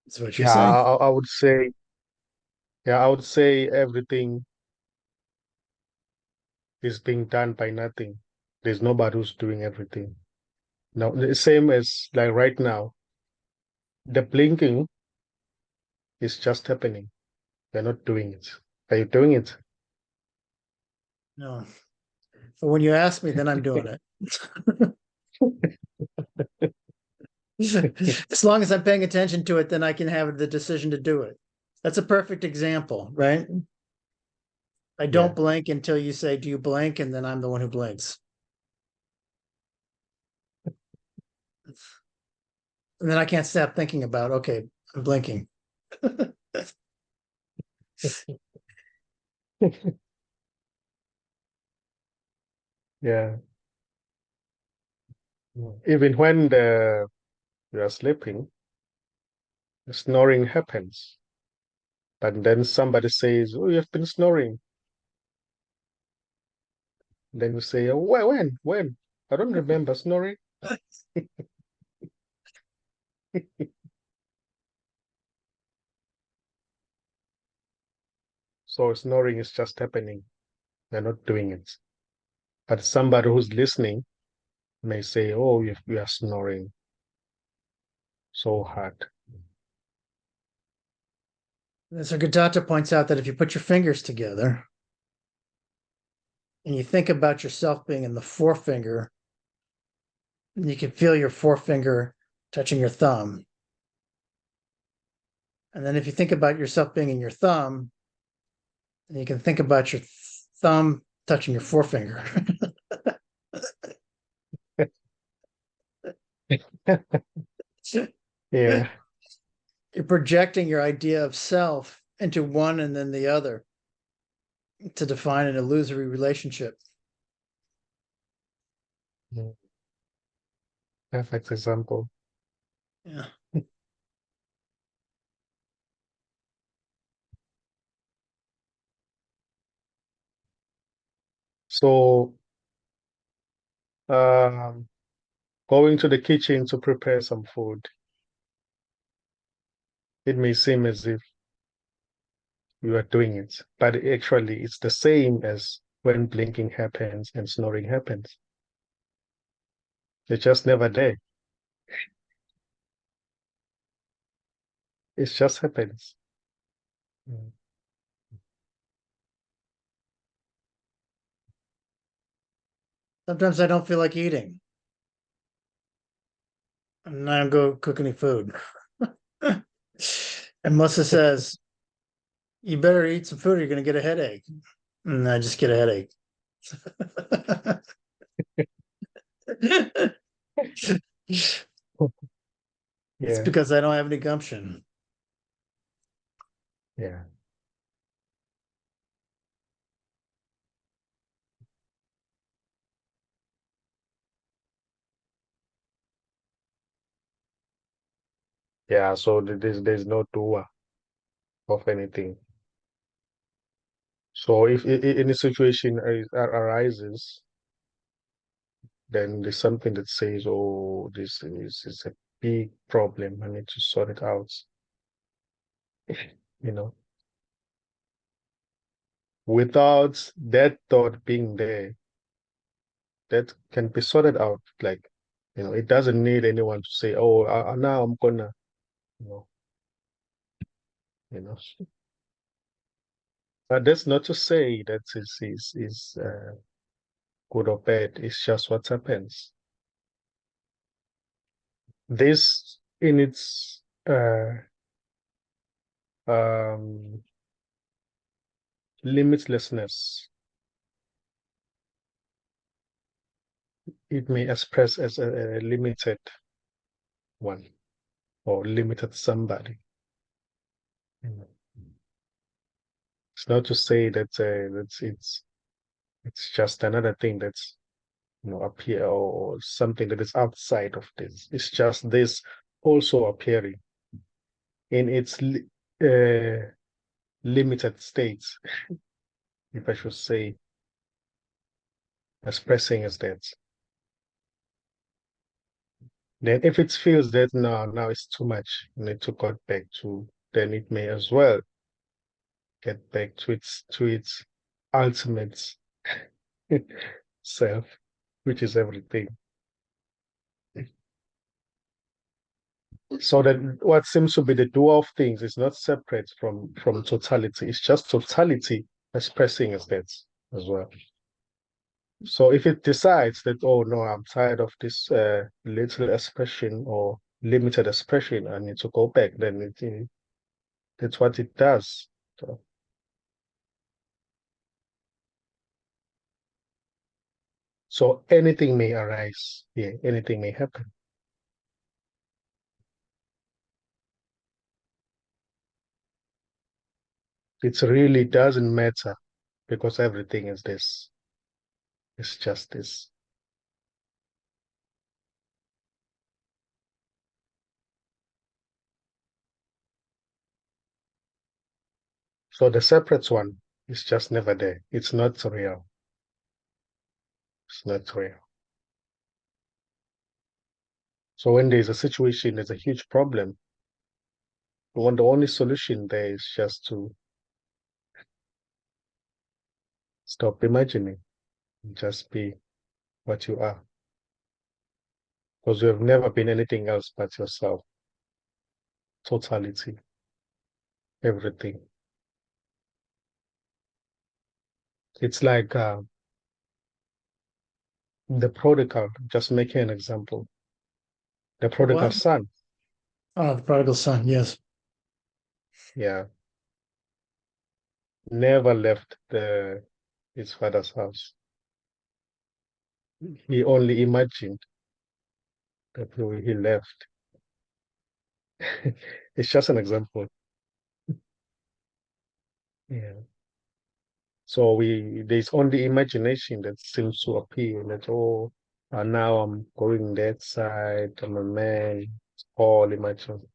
That's what you're Yeah, saying. I would say, yeah, I would say everything is being done by nothing. There's nobody who's doing everything. Now, the same as like right now, the blinking is just happening. You're not doing it. Are you doing it? No. But when you ask me, then I'm doing it. As long as I'm paying attention to it, then I can have the decision to do it. That's a perfect example, right? I Yeah. don't blink until you say, "Do you blink?" And then I'm the one who blinks. And then I can't stop thinking about, okay, I'm blinking. Yeah. Even when you are sleeping, snoring happens. But then somebody says, "Oh, you've been snoring." Then you say, "Oh, when? When? I don't remember snoring." So snoring is just happening. You're not doing it. But somebody who's listening may say, "Oh, you are snoring so hard." So Gadata points out that if you put your fingers together and you think about yourself being in the forefinger, you can feel your forefinger touching your thumb. And then if you think about yourself being in your thumb, you can think about your thumb touching your forefinger. Yeah, You're projecting your idea of self into one and then the other to define an illusory relationship. perfect example. Yeah. So, um, going to the kitchen to prepare some food, it may seem as if you are doing it, but actually, it's the same as when blinking happens and snoring happens. It's just never there. It just happens. Mm. Sometimes I don't feel like eating, and I don't go cook any food. And Melissa says, "You better eat some food, or you're going to get a headache." And I just get a headache. It's Yeah, because I don't have any gumption. yeah, yeah. So there's no doer of anything. So if any situation arises, then there's something that says, "Oh, this is a big problem. I need to sort it out." You know, without that thought being there, that can be sorted out. Like, it doesn't need anyone to say, "Oh, now I'm gonna," you know, you know. But that's not to say that is good or bad. It's just what happens. This in its um, limitlessness, it may express as a limited one or limited somebody. You know. It's not to say that's it's just another thing that's up here or something that is outside of this. It's just this also appearing in its limited states, if I should say, expressing as that. Then if it feels that now it's too much, you need to cut back to, then it may as well get back to its ultimate self, which is everything. So that what seems to be the dual of things is not separate from totality. It's just totality expressing as that as well. So if it decides that, oh no, I'm tired of this little expression or limited expression, I need to go back, then that's what it does. So anything may arise. Yeah, anything may happen. It really doesn't matter because everything is this. It's just this. So the separate one is just never there. It's not real. It's not real. So when there's a situation, there's a huge problem. When the only solution there is just to stop imagining, just be what you are. Because you have never been anything else but yourself. Totality. Everything. It's like the prodigal, just making an example. The prodigal What? son. Oh, the prodigal son. Yes. Yeah. Never left his father's house. He only imagined that he left. It's just an example. Yeah. So there's only imagination that seems to appear that, oh, now I'm going that side, I'm a man. It's all imagination.